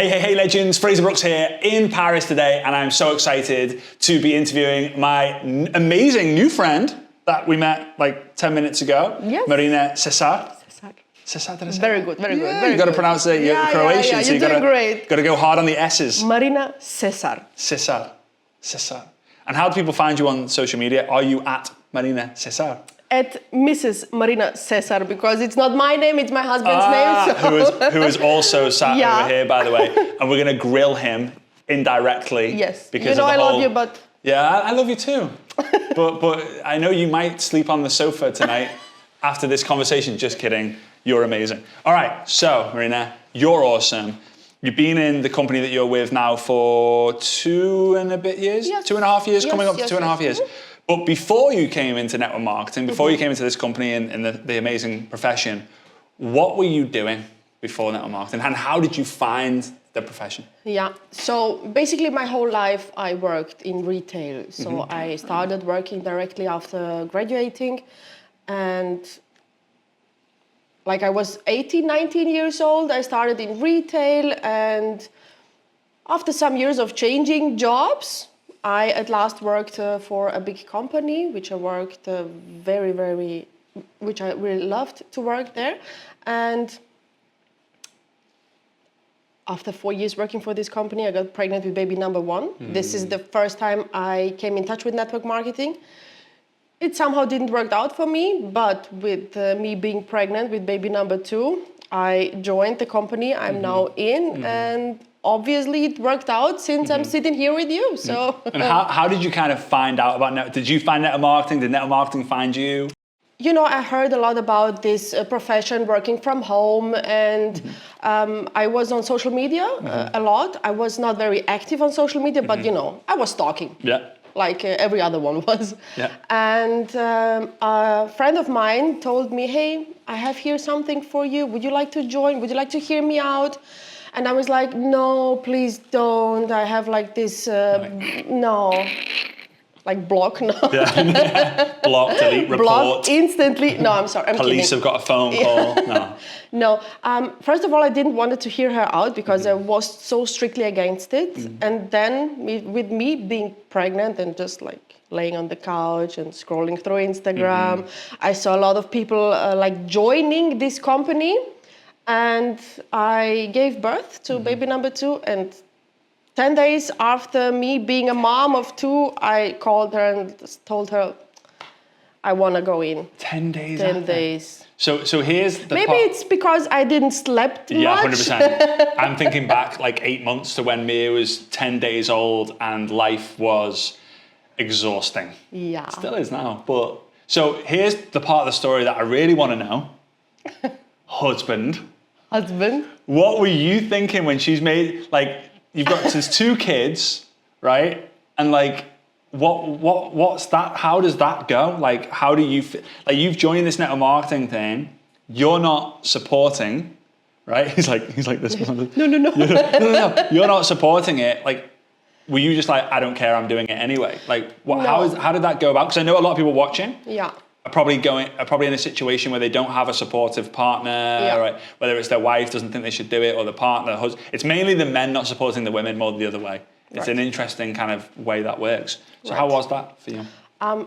Hey, legends. Frazer Brookes here in Paris today, and I'm so excited to be interviewing my amazing new friend that we met like 10 minutes ago, yes. Marina Sesar. Sesar, did I say very that? good, very good. You've got to pronounce it. You're Croatian, yeah, so you've got to go hard on the S's. Marina Sesar. Sesar. And how do people find you on social media? Are you at Marina Sesar? At Mrs. Marina Sesar, because it's not my name, it's my husband's name. So. who is also sat over here, by the way. And we're going to grill him indirectly. Yes, because I love you, but... Yeah, I love you too. but I know you might sleep on the sofa tonight after this conversation. Just kidding. You're amazing. All right, so Marina, you're awesome. You've been in the company that you're with now for 2 and a bit years? Yes. 2.5 years, coming up to 2.5 years. Mm-hmm. But before you came into network marketing, before you came into this company and the amazing profession, what were you doing before network marketing? And how did you find the profession? Yeah, so basically my whole life I worked in retail. So I started working directly after graduating, and like I was 18, 19 years old, I started in retail, and after some years of changing jobs, I at last worked for a big company, which I worked which I really loved to work there. And after 4 years working for this company, I got pregnant with baby number 1. This is the first time I came in touch with network marketing. It somehow didn't work out for me, but with me being pregnant with baby number 2, I joined the company I'm now in, and obviously it worked out since I'm sitting here with you. So. And how did you kind of find out about network? Did you find network marketing? Did network marketing find you? You know, I heard a lot about this profession, working from home, and I was on social media a lot. I was not very active on social media, but you know, I was stalking. Yeah. Like every other one was. Yeah. And a friend of mine told me, hey, I have here something for you. Would you like to join? Would you like to hear me out? And I was like, no, please don't. I have like this, no. Like block, no. Yeah. Block, delete, report. Block instantly. No, I'm sorry, I'm Police kidding. have got a phone call. No. No, first of all, I didn't want to hear her out because I was so strictly against it. And then with me being pregnant and just like laying on the couch and scrolling through Instagram, I saw a lot of people like joining this company, and I gave birth to baby number 2, and 10 days after me being a mom of 2, I called her and told her, I want to go in. 10 days 10 after. days. So here's the Maybe it's because I didn't slept much. Yeah, 100%. I'm thinking back like 8 months to when Mia was 10 days old and life was exhausting. Yeah. It still is now. But so here's the part of the story that I really want to know. Husband. What were you thinking when she's made, like, you've got these 2 kids, right? And like, what's that? How does that go? Like, how do you, like, you've joined this network marketing thing, you're not supporting, right? He's like this. No. You're not supporting it. Like, were you just like, I don't care, I'm doing it anyway? Like, how did that go about? Because I know a lot of people watching. Yeah. Are probably in a situation where they don't have a supportive partner, right? Whether it's their wife doesn't think they should do it, or the partner, it's mainly the men not supporting the women more than the other way. It's an interesting kind of way that works. So how was that for you?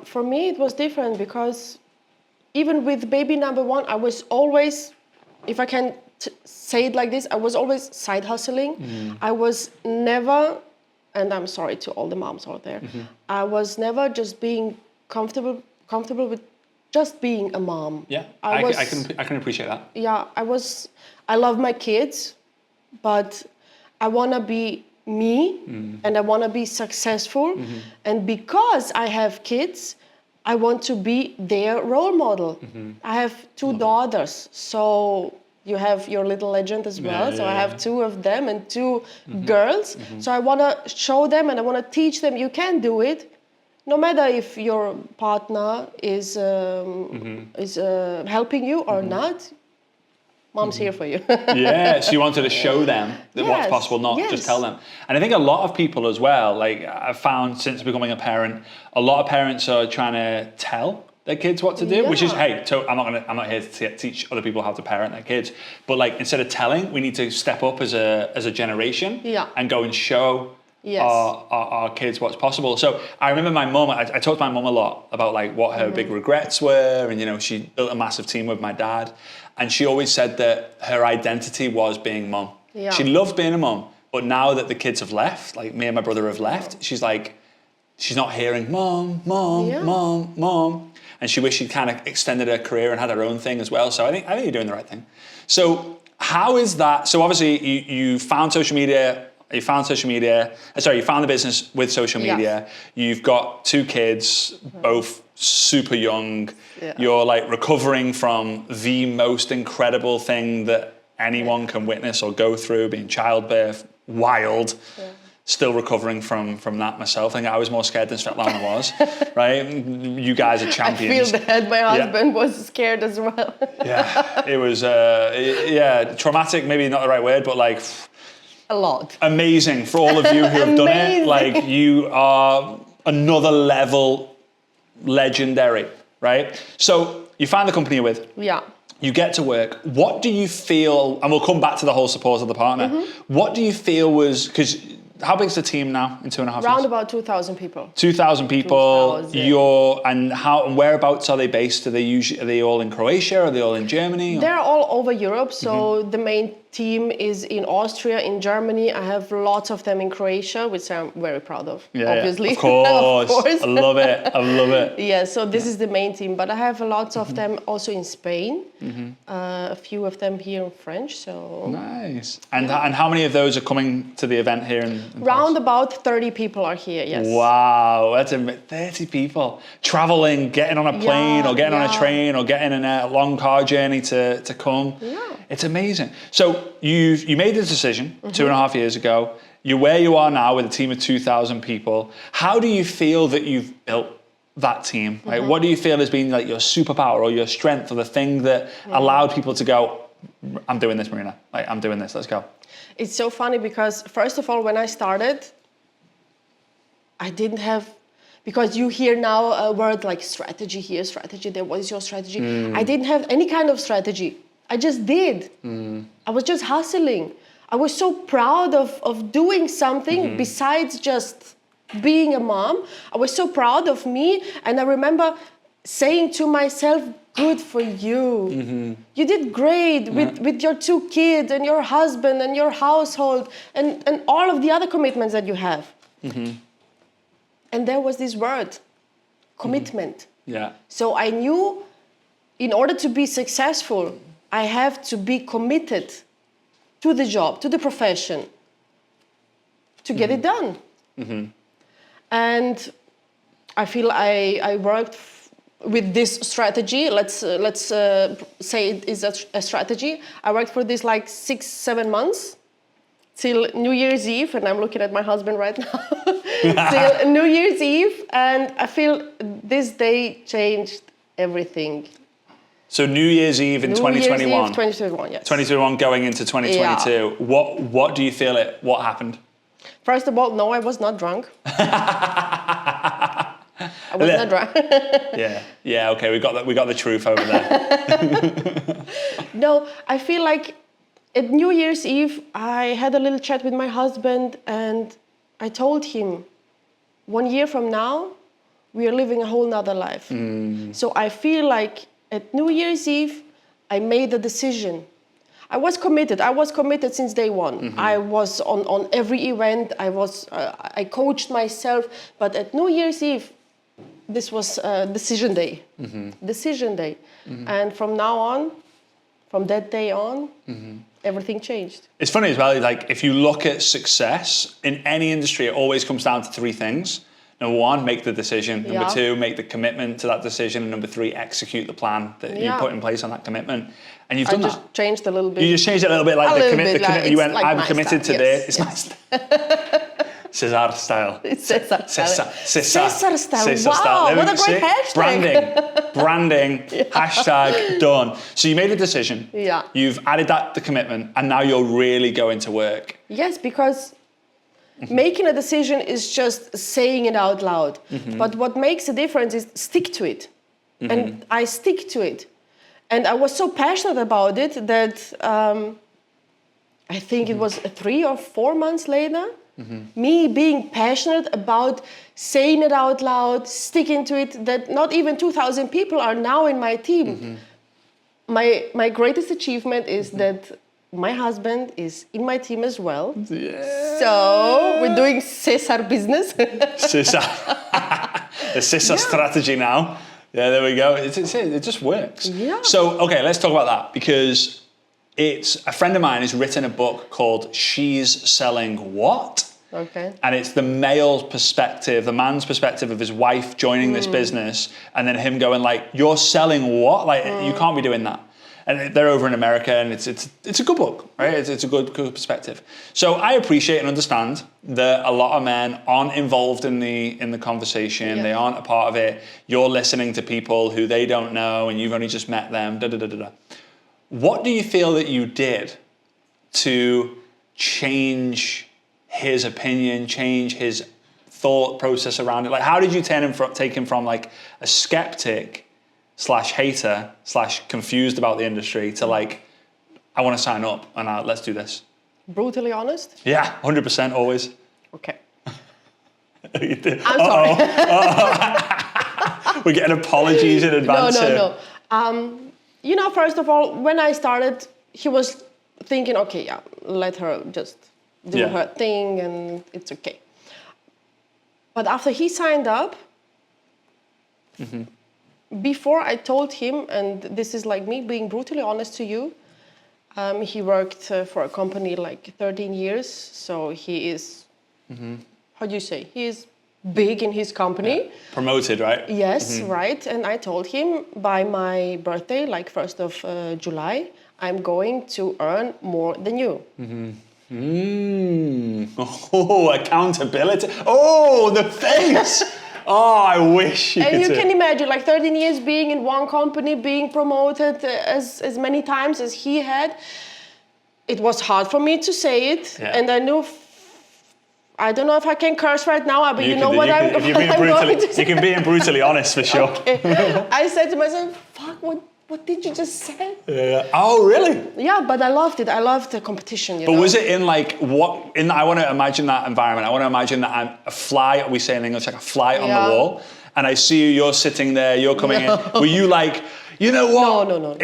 For me, it was different because even with baby number 1, I was always, if I can say it like this, I was always side hustling. I was never, and I'm sorry to all the moms out there, I was never just being comfortable with just being a mom. Yeah, I can appreciate that. Yeah, I love my kids, but I want to be me, and I want to be successful. And because I have kids, I want to be their role model. I have 2 daughters, so you have your little legend as well. I have 2 of them and 2 girls. So I want to show them and I want to teach them you can do it. No matter if your partner is helping you or not, mom's here for you. Yeah, so you wanted to show them that what's possible, not just tell them. And I think a lot of people as well, like I've found since becoming a parent, a lot of parents are trying to tell their kids what to do, which is, hey, I'm not here to teach other people how to parent their kids, but like instead of telling, we need to step up as a generation and go and show our kids what's possible. So I remember my mum, I talked to my mum a lot about like what her big regrets were, and you know, she built a massive team with my dad, and she always said that her identity was being mum. Yeah. She loved being a mum, but now that the kids have left, like me and my brother have left, she's like, she's not hearing mom, and she wished she'd kind of extended her career and had her own thing as well. So I think you're doing the right thing. So how is that? So obviously you found social media. You found the business with social media. You've got 2 kids, both super young. Yeah. You're like recovering from the most incredible thing that anyone can witness or go through, being childbirth, wild. Yeah. Still recovering from that myself. I think I was more scared than Svetlana was, right? You guys are champions. I feel that my husband was scared as well. Yeah, it was, traumatic, maybe not the right word, but like... A lot. Amazing for all of you who have done it. Like, you are another level legendary, right? So you find the company you're with. Yeah. You get to work. What do you feel, and we'll come back to the whole support of the partner. What do you feel was, because how big's the team now in 2.5 years? Around about 2,000 people. 2,000 people. 2,000. And whereabouts are they based? Are they all in Croatia? Are they all in Germany? They're all over Europe. So the main team is in Austria, in Germany. I have lots of them in Croatia, which I'm very proud of, obviously. Of course. I love it. Yeah, so this is the main team. But I have lots of them also in Spain. A few of them here in French. So nice. And how many of those are coming to the event here in Round about 30 people are here, yes. Wow, that's 30 people. Traveling, getting on a plane or getting on a train or getting in a long car journey to come. Yeah. It's amazing. So you made the decision 2.5 years ago. You're where you are now with a team of 2,000 people. How do you feel that you've built that team? Like, what do you feel has been like your superpower or your strength or the thing that allowed people to go, I'm doing this, Marina. Like, I'm doing this, let's go. It's so funny because, first of all, when I started, I didn't have, because you hear now a word like strategy here, strategy there, what is your strategy? I didn't have any kind of strategy. I just did. I was just hustling. I was so proud of doing something besides just being a mom. I was so proud of me. And I remember saying to myself, good for you. You did great with your 2 kids and your husband and your household and all of the other commitments that you have. And there was this word, commitment. Yeah. So I knew in order to be successful, I have to be committed to the job, to the profession, to get it done. And I feel I worked with this strategy. Let's say it is a strategy. I worked for this like 6-7 months till New Year's Eve, and I'm looking at my husband right now. Till New Year's Eve, and I feel this day changed everything. So New Year's Eve in 2021. New Year's Eve, 2021, yes. 2021 going into 2022. Yeah. What do you feel what happened? First of all, no, I was not drunk. I was not drunk. Yeah, okay, we got the truth over there. No, I feel like at New Year's Eve, I had a little chat with my husband and I told him, 1 year from now, we are living a whole nother life. So I feel like at New Year's Eve, I made a decision. I was committed since day one. I was on every event. I coached myself. But at New Year's Eve, this was decision day. Decision day. And from now on, from that day on, everything changed. It's funny as well, like if you look at success in any industry, it always comes down to 3 things. Number 1, make the decision. Number 2, make the commitment to that decision. And number 3, execute the plan that you put in place on that commitment. And you've done that. I just changed a little bit. You just changed it a little bit, like the commitment. You went, like I'm committed to this. It's nice. Sesar style. Sesar style. Sesar Wow, style. what a great hashtag. Branding, hashtag done. So you made a decision. Yeah. You've added that, the commitment, and now you're really going to work. Yes, because making a decision is just saying it out loud. But what makes a difference is stick to it. and I stick to it. And I was so passionate about it that I think it was 3 or 4 months later, me being passionate about saying it out loud, sticking to it, that not even 2,000 people are now in my team. My greatest achievement is that my husband is in my team as well. Yeah. So we're doing Sesar business. Sesar. The Sesar strategy now. Yeah, there we go. It just works. Yeah. So, okay, let's talk about that, because it's a friend of mine has written a book called She's Selling What? Okay. And it's the male's perspective, the man's perspective of his wife joining this business, and then him going like, "You're selling what? Like, you can't be doing that." And they're over in America, and it's a good book, right? It's a good perspective. So I appreciate and understand that a lot of men aren't involved in the conversation. They aren't a part of it. You're listening to people who they don't know, and you've only just met them. What do you feel that you did to change his opinion, change his thought process around it? Like, how did you take him from like a skeptic / hater / confused about the industry to like, I want to sign up and let's do this? Brutally honest? Yeah, 100% always. Okay. I'm sorry. We're getting apologies in advance. No. You know, first of all, when I started, he was thinking, okay, yeah, let her just do her thing and it's okay. But after he signed up, before I told him, and this is like me being brutally honest to you, he worked for a company like 13 years, so he is, how do you say, he is big in his company. Yeah. Promoted, right? Yes, right. And I told him by my birthday, like 1st of July, I'm going to earn more than you. Oh, accountability. Oh, the face. Oh, I wish you could. And you can imagine, like 13 years being in one company, being promoted as many times as he had. It was hard for me to say it, and I knew. I don't know if I can curse right now, but you know what I'm going to say. You can be brutally honest for sure. Okay. I said to myself, "Fuck, what did you just say?" Yeah. Oh, really? Yeah, but I loved it. I loved the competition. You know? Was it in like what? I want to imagine that environment. I want to imagine that I'm a fly. We say in English, like a fly on the wall, and I see you. You're sitting there. You're coming in. Were you like, you know what? No.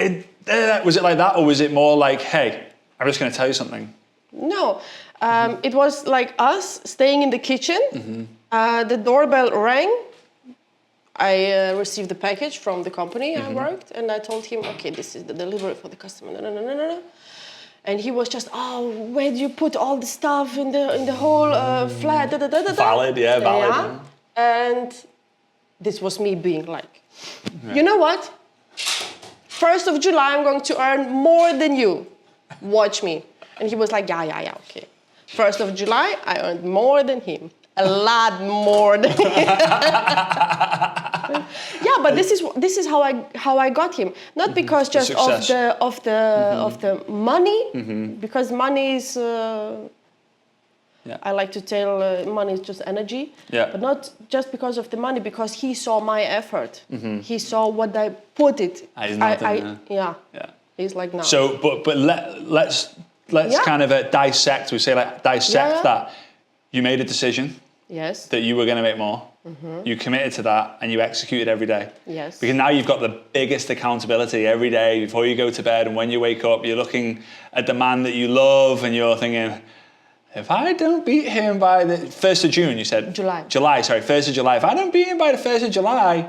Was it like that, or was it more like, hey, I'm just going to tell you something? No. It was like us staying in the kitchen. The doorbell rang. I received the package from the company I worked, and I told him, okay, this is the delivery for the customer. No. And he was just, oh, where do you put all the stuff in the whole flat? Valid, yeah, valid. Yeah. And this was me being like, you know what? 1st of July, I'm going to earn more than you. Watch me. And he was like, yeah, okay. 1st of July, I earned more than him. A lot more than him. Yeah, but this is how I got him. Not because just of the money, because money is. I like to tell money is just energy. Yeah. But not just because of the money, because he saw my effort. He saw what I put it. Yeah. He's like, no. So, but let's kind of dissect. We say like dissect that. You made a decision. Yes. That you were going to make more. You committed to that and you executed every day. Yes. Because now you've got the biggest accountability every day before you go to bed, and when you wake up, you're looking at the man that you love and you're thinking, if I don't beat him by the 1st of June, you said? July, 1st of July. If I don't beat him by the 1st of July,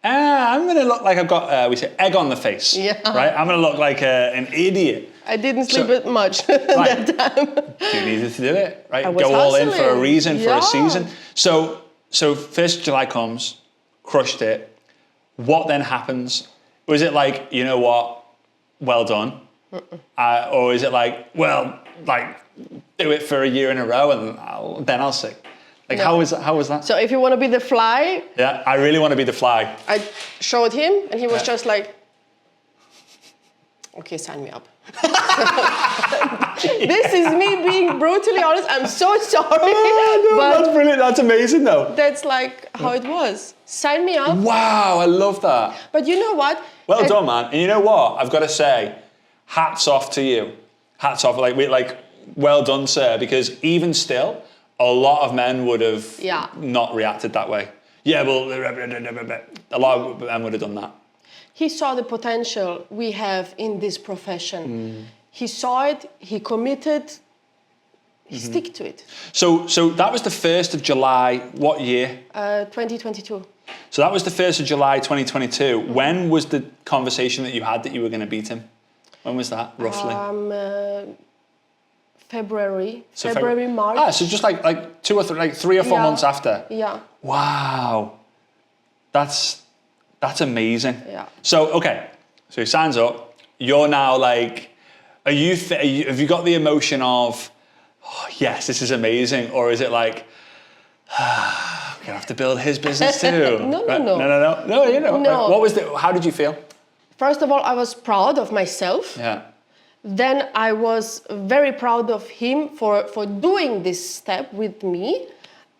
I'm going to look like I've got, we say, egg on the face. Yeah. Right? I'm going to look like an idiot. I didn't sleep much that time. You needed to do it, right? I was Go all in for a reason, for a season. So 1st of July comes, crushed it. What then happens? Was it like, you know what, well done? Or is it like, well, like, do it for a year in a row and then I'll see? Like, how was that? So if you want to be the fly. Yeah, I really want to be the fly. I showed him and he was just like, okay, sign me up. This is me being brutally honest. I'm so sorry. Oh, no, but that's brilliant. That's amazing, though. that's like how it was. Sign me up. Wow, I love that. But you know what? Well done, man. And you know what? I've got to say, hats off to you. Hats off. Well done, sir. Because even still, a lot of men would have not reacted that way. Yeah, well, a lot of men would have done that. He saw the potential we have in this profession. He saw it, he committed, he stick to it. So that was the 1st of July, what year? 2022. So that was the 1st of July 2022. When was the conversation that you had that you were going to beat him? When was that, roughly? February, March. Ah, so just like 2 or 3, like 3 or 4 months after. Yeah. Wow, that's amazing. Yeah. So okay, so he signs up. You're now like, have you got the emotion of, oh, yes, this is amazing, or is it like, I'm gonna have to build his business too? No. You know. No. Like, how did you feel? First of all, I was proud of myself. Yeah. Then I was very proud of him for doing this step with me.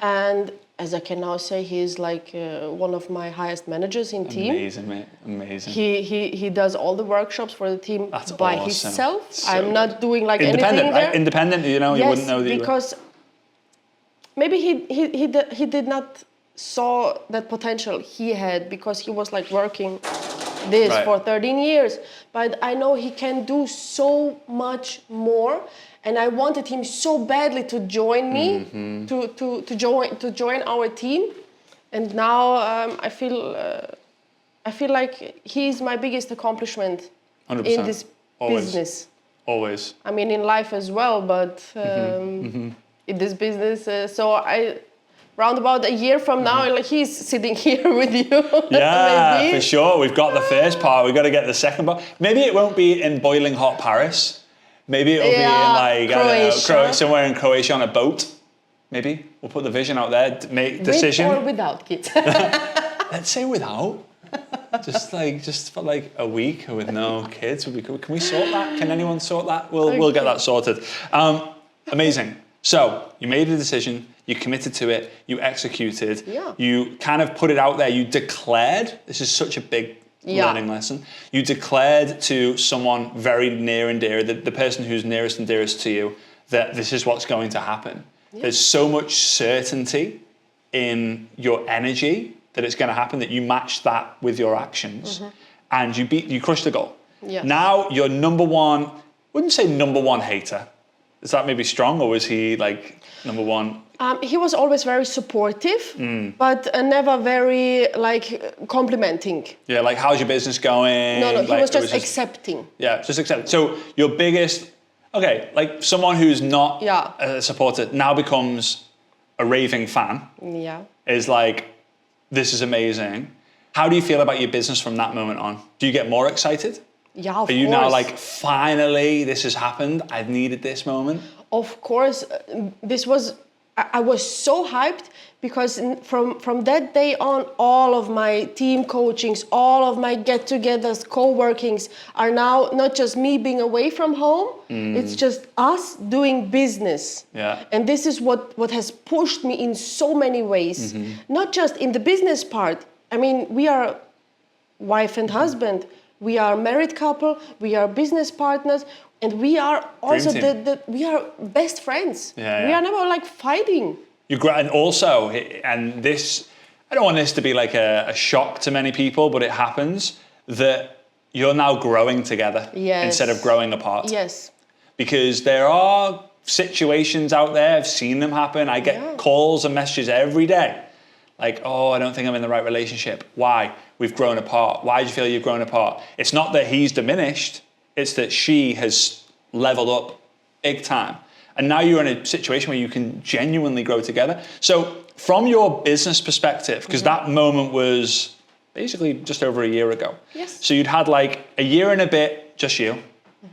And as I can now say, he is like one of my highest managers in team. Amazing, mate. Amazing. He does all the workshops for the team by himself. So I'm not doing like independent, anything there. right? Independent, you know, yes, you wouldn't know that because maybe he did not saw that potential he had because he was like working this for 13 years. But I know he can do so much more. And I wanted him so badly to join me, to join our team, and now I feel like he's my biggest accountable 100%. In this business. Always. I mean, in life as well, but in this business. So round about a year from now, like he's sitting here with you. Yeah, for sure. We've got the first part. We've got to get the second part. Maybe it won't be in boiling hot Paris. Maybe it'll be in like, Croatia. I don't know, somewhere in Croatia on a boat. Maybe. We'll put the vision out there, make decision. With or without kids. Let's say without. Just for like a week with no kids. Can we sort that? Can anyone sort that? We'll get that sorted. Amazing. So you made a decision, you committed to it, you executed, you kind of put it out there, you declared, this is such a big learning lesson. You declared to someone very near and dear, the person who's nearest and dearest to you, that this is what's going to happen. Yeah. There's so much certainty in your energy that it's going to happen that you match that with your actions, and you crushed the goal. Yeah. Now you're number one. Wouldn't say number one hater. Is that maybe strong, or was he like number one? He was always very supportive, but never very like complimenting. Yeah, like how's your business going? No, he was just accepting. Yeah, just accepting. So your biggest, like someone who's not a supporter now becomes a raving fan. Yeah. Is like, this is amazing. How do you feel about your business from that moment on? Do you get more excited? Yeah, of course. Are you now like, finally, this has happened? I've needed this moment. Of course, I was so hyped because from that day on, all of my team coachings, all of my get-togethers, co-workings are now not just me being away from home, it's just us doing business. Yeah. And this is what has pushed me in so many ways, not just in the business part. I mean, we are wife and husband, we are married couple, we are business partners, and we are also we are best friends. Yeah, we are never like fighting. And also, and this, I don't want this to be like a shock to many people, but it happens that you're now growing together instead of growing apart. Yes. Because there are situations out there, I've seen them happen. I get calls and messages every day. Like, oh, I don't think I'm in the right relationship. Why? We've grown apart. Why do you feel you've grown apart? It's not that he's diminished. It's that she has leveled up big time. And now you're in a situation where you can genuinely grow together. So from your business perspective, because that moment was basically just over a year ago. Yes. So you'd had like a year and a bit, just you,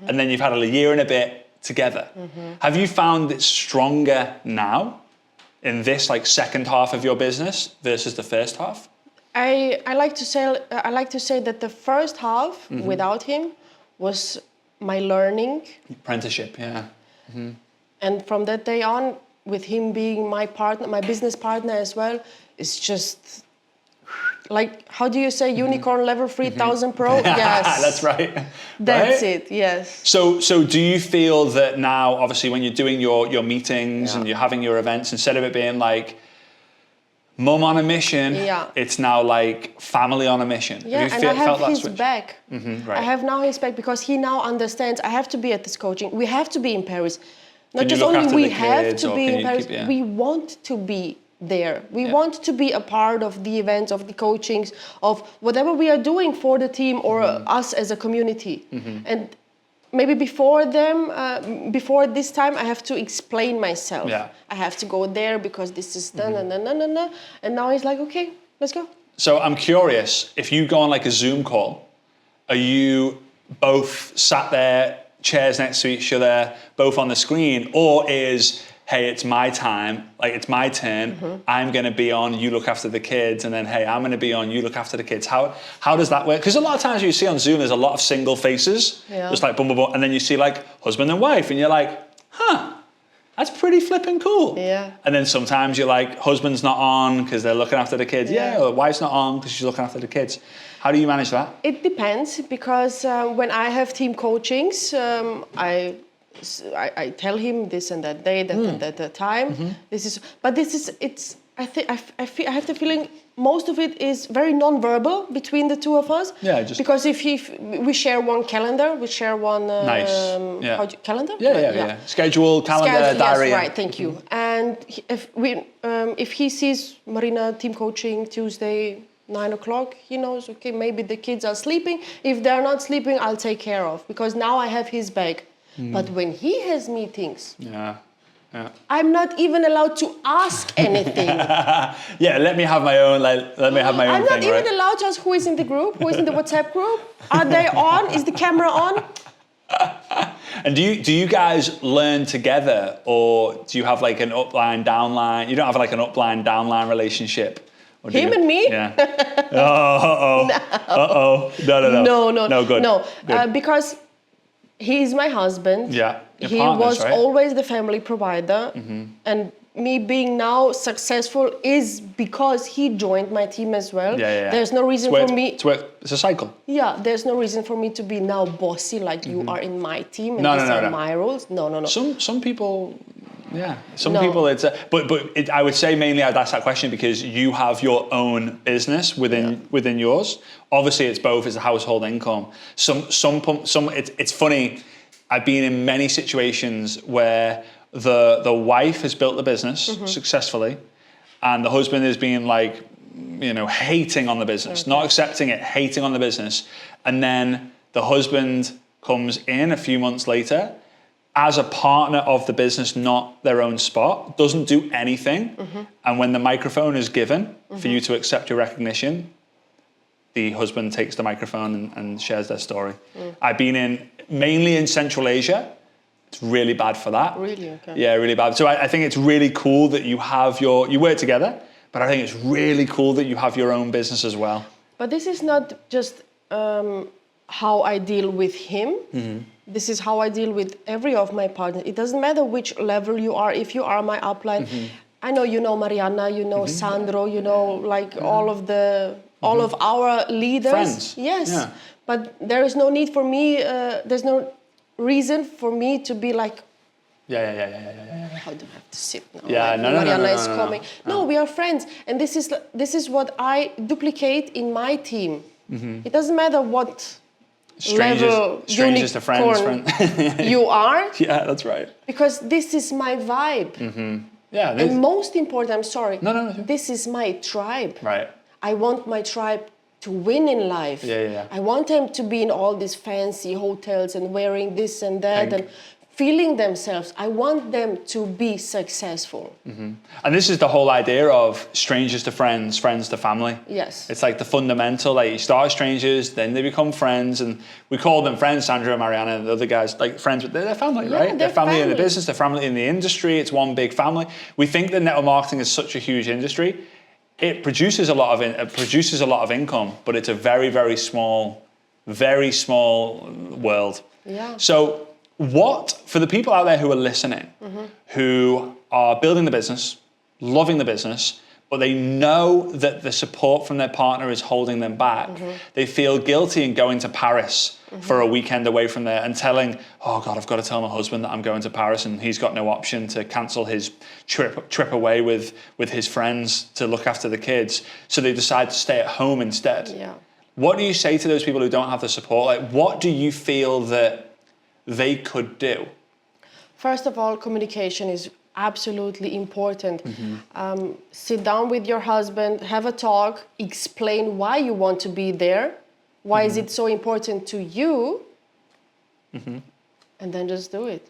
and then you've had a year and a bit together. Have you found it stronger now in this like second half of your business versus the first half? I like to say that the first half without him was my learning. Apprenticeship, yeah. And from that day on, with him being my partner, my business partner as well, it's just like, how do you say, unicorn level 3000 Pro? Yes. That's right. That's right? it, yes. So do you feel that now, obviously, when you're doing your meetings and you're having your events, instead of it being like mum on a mission, it's now like family on a mission? Yeah, have and you I have his switch? back. Right. I have now his back because he now understands I have to be at this coaching. We have to be in Paris. Not Can you just look only after we the have kids, to or be can in you Paris, keep- we want to be there. We want to be a part of the events, of the coachings, of whatever we are doing for the team or us as a community. And maybe before this time, I have to explain myself. Yeah. I have to go there because this is done, and now he's like, okay, let's go. So I'm curious, if you go on like a Zoom call, are you both sat there, chairs next to each other, both on the screen, or is, hey, it's my time, like it's my turn, I'm going to be on, you look after the kids, and then, hey, I'm going to be on, you look after the kids. How does that work? Because a lot of times you see on Zoom, there's a lot of single faces, just like boom, boom, boom, and then you see like husband and wife, and you're like, huh, that's pretty flipping cool. Yeah. And then sometimes you're like, husband's not on because they're looking after the kids. Yeah, or wife's not on because she's looking after the kids. How do you manage that? It depends, because when I have team coachings, I tell him this and that day, that and that time. I have the feeling most of it is very non-verbal between the two of us. Yeah, because if we share one calendar, we share one calendar. Yeah. Schedule, calendar, diary. Yes, right. Thank you. And if he sees Marina team coaching Tuesday 9 o'clock, he knows, okay, maybe the kids are sleeping. If they're not sleeping, I'll take care of, because now I have his back. But when he has meetings, I'm not even allowed to ask anything. Let me have my own. I'm not even allowed to ask who is in the group, who is in the WhatsApp group. Are they on? Is the camera on? And do you guys learn together, or do you have like an upline downline? You don't have like an upline downline relationship. Him and me? Yeah. No, good. No, because he's my husband. Yeah. He was always the family provider. And me being now successful is because he joined my team as well. There's no reason for me... It's a cycle. Yeah, there's no reason for me to be now bossy, like you are in my team and these are my rules. No. Some people... Yeah, people it's but I would say mainly I'd ask that question because you have your own business within yours. Obviously, it's both. It's a household income. It's funny. I've been in many situations where the wife has built the business successfully, and the husband is being like, hating on the business, not accepting it, hating on the business, and then the husband comes in a few months later as a partner of the business, not their own spot, doesn't do anything. And when the microphone is given for you to accept your recognition, the husband takes the microphone and shares their story. I've been mainly in Central Asia. It's really bad for that. Really? Okay. Yeah, really bad. So I think it's really cool that you have you work together, but I think it's really cool that you have your own business as well. But this is not just how I deal with him. This is how I deal with every of my partners. It doesn't matter which level you are. If you are my upline, I know you know Mariana, you know Sandro, you know all of our leaders. Friends. Yes, Yeah. but there is no need for me. There's no reason for me to be like. How do I have to sit now? Yeah, Mariana is coming. No, we are friends, and this is what I duplicate in my team. It doesn't matter what. Strangers to friends. You are? Yeah, that's right. Because this is my vibe. Yeah. And most important, I'm sorry. No. This is my tribe. Right. I want my tribe to win in life. Yeah. I want them to be in all these fancy hotels and wearing this and that and feeling themselves. I want them to be successful. And this is the whole idea of strangers to friends, friends to family. Yes. It's like the fundamental, like you start as strangers, then they become friends, and we call them friends, Sandra and Mariana and the other guys, like friends, but they're family, right? They're family in the business, they're family in the industry, it's one big family. We think that network marketing is such a huge industry. It produces a lot of income, but it's a very, very small world. Yeah. So What, for the people out there who are listening, who are building the business, loving the business, but they know that the support from their partner is holding them back. They feel guilty in going to Paris for a weekend away from there and telling, oh God, I've got to tell my husband that I'm going to Paris and he's got no option to cancel his trip away with his friends to look after the kids. So they decide to stay at home instead. Yeah. What do you say to those people who don't have the support? Like, what do you feel that they could do? First of all, communication is absolutely important. Sit down with your husband, have a talk, explain why you want to be there, why is it so important to you, and then just do it.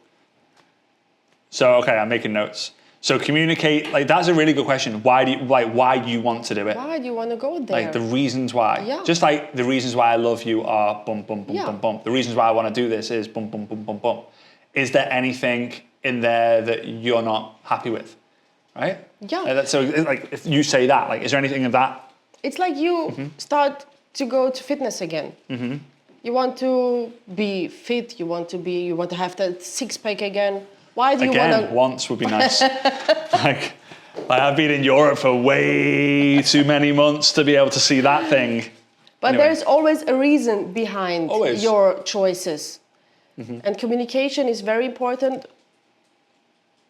So, okay, I'm making notes. So communicate, like that's a really good question. Why do you want to do it? Why do you want to go there? Like the reasons why. Yeah. Just like the reasons why I love you are bum, bum, bum, Yeah. bum, bum. The reasons why I want to do this is bum, bum, bum, bum, bum. Is there anything in there that you're not happy with? Right? Yeah. So like if you say that, like is there anything in that? It's like you start to go to fitness again. You want to be fit, you want to have that six-pack again. Why do you want Again, to... once would be nice. like I've been in Europe for way too many months to be able to see that thing. But Anyway. there's always a reason behind Always. your choices. And communication is very important.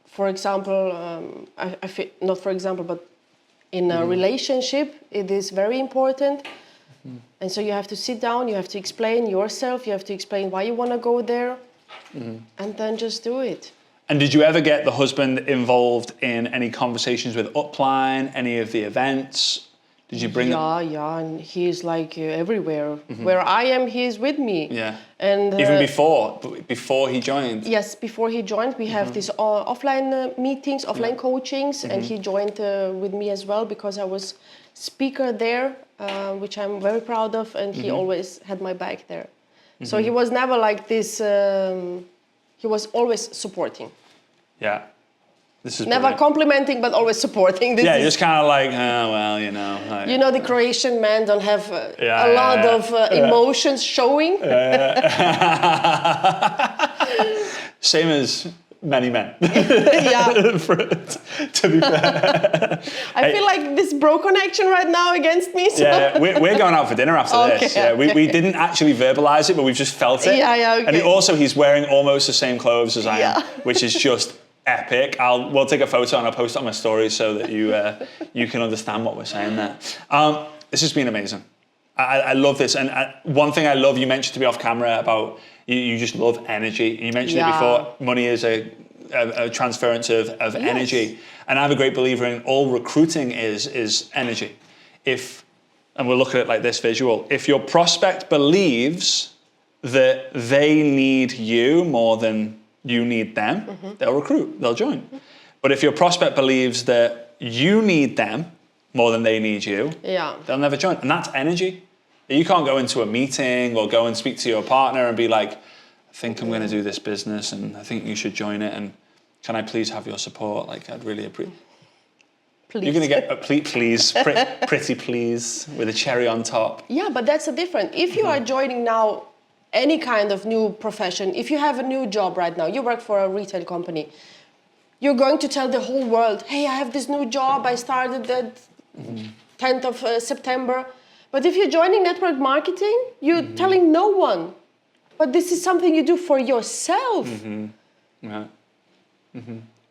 For example, I feel, not for example, but in a relationship, it is very important. And so you have to sit down, you have to explain yourself, you have to explain why you want to go there, and then just do it. And did you ever get the husband involved in any conversations with Upline, any of the events? Did you bring them? Yeah, and he's like everywhere. Where I am, he is with me. Yeah. And Even before he joined? yes, before he joined, we have these offline meetings, offline coachings, and he joined with me as well because I was speaker there, which I'm very proud of, and he always had my back there. So he was never like this, he was always supporting. Yeah. This is Never brilliant. complimenting, but always supporting. This Yeah, is, you're just kind of like, oh, well, you know. Like, you know, the Croatian men don't have Yeah, a lot of emotions showing. Same as many men. Yeah. To be fair. I feel like this bro connection right now against me. So. Yeah, we're going out for dinner after this. Okay, Yeah, we didn't actually verbalize it, but we've just felt it. Yeah, okay. And he's wearing almost the same clothes as I am, Yeah. which is just epic. We'll take a photo and I'll post it on my stories so that you can understand what we're saying there. This has been amazing. I love this. And one thing I love, you mentioned to me off camera about you just love energy. You mentioned it before, money is a transference of energy. And I'm a great believer in all recruiting is energy. And we'll look at it like this visual, if your prospect believes that they need you more than you need them, they'll recruit, they'll join. But if your prospect believes that you need them more than they need you, they'll never join. And that's energy. You can't go into a meeting or go and speak to your partner and be like, I think I'm going to do this business and I think you should join it. And can I please have your support? Like, I'd really appreciate. Please. You're going to get a pretty please with a cherry on top. Yeah, but that's a different. If you are joining now any kind of new profession, if you have a new job right now, you work for a retail company, you're going to tell the whole world, hey, I have this new job, I started that 10th of September. But if you're joining network marketing, you're telling no one. But this is something you do for yourself. Yeah.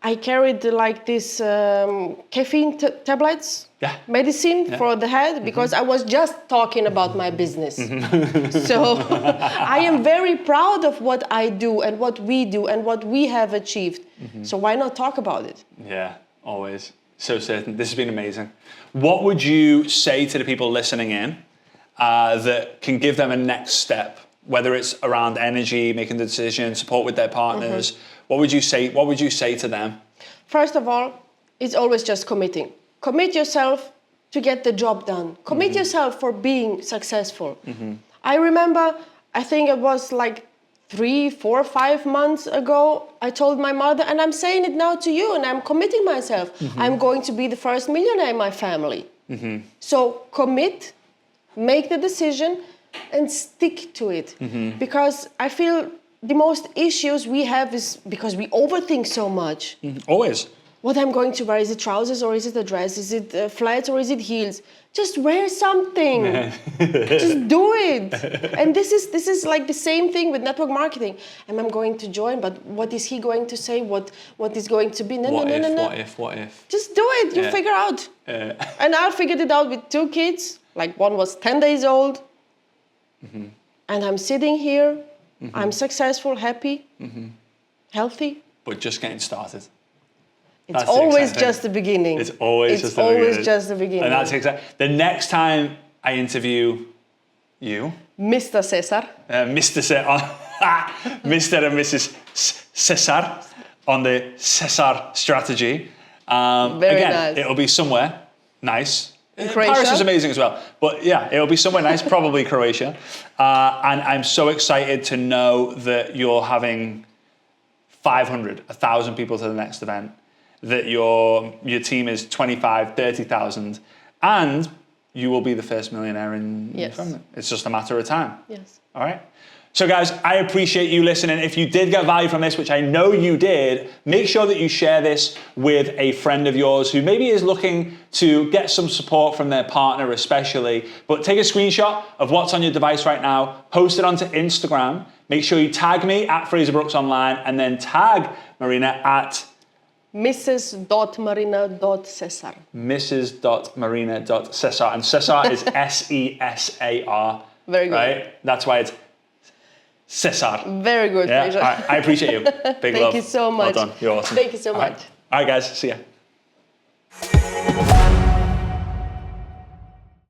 I carried like this caffeine tablets, medicine for the head, because I was just talking about my business. So I am very proud of what I do and what we do and what we have achieved. So why not talk about it? Yeah, always. So certain. This has been amazing. What would you say to the people listening in that can give them a next step, whether it's around energy, making the decision, support with their partners? What would you say? What would you say to them? First of all, it's always just committing. Commit yourself to get the job done. Commit yourself for being successful. I remember, I think it was like 3, 4, 5 months ago, I told my mother, and I'm saying it now to you, and I'm committing myself. I'm going to be the first millionaire in my family. So commit, make the decision, and stick to it. Because I feel the most issues we have is because we overthink so much. Always. What I'm going to wear, is it trousers or is it a dress? Is it flats or is it heels? Just wear something. Just do it. And this is like the same thing with network marketing. And I'm going to join, but what is he going to say? What is going to be? No. What if? Just do it. You figure out. And I figured it out with 2 kids. Like one was 10 days old. And I'm sitting here. I'm successful, happy, healthy. But just getting started. It's always just the beginning. It's always just the beginning. And that's exactly. The next time I interview you, Mr. Sesar, Mr. Mr. and Mrs. Sesar on the Sesar strategy. Very nice. It'll be somewhere nice. Croatia? Paris is amazing as well. But yeah, it'll be somewhere nice, probably Croatia. And I'm so excited to know that you're having 500, 1,000 people to the next event, that your team is 25, 30,000, and you will be the first millionaire in your family. It's just a matter of time. Yes. All right? So guys, I appreciate you listening. If you did get value from this, which I know you did, make sure that you share this with a friend of yours who maybe is looking to get some support from their partner especially. But take a screenshot of what's on your device right now, post it onto Instagram. Make sure you tag me at Frazer Brookes Online and then tag Marina at Mrs.Marina.Sesar. Mrs.Marina.Sesar. And Sesar is S-E-S-A-R. Very good. Right? That's why it's Sesar. Very good, Yeah? Frazer. Right. I appreciate you. Big love. Thank you so much. Well done. You're awesome. Thank you so much. All right, guys. See ya.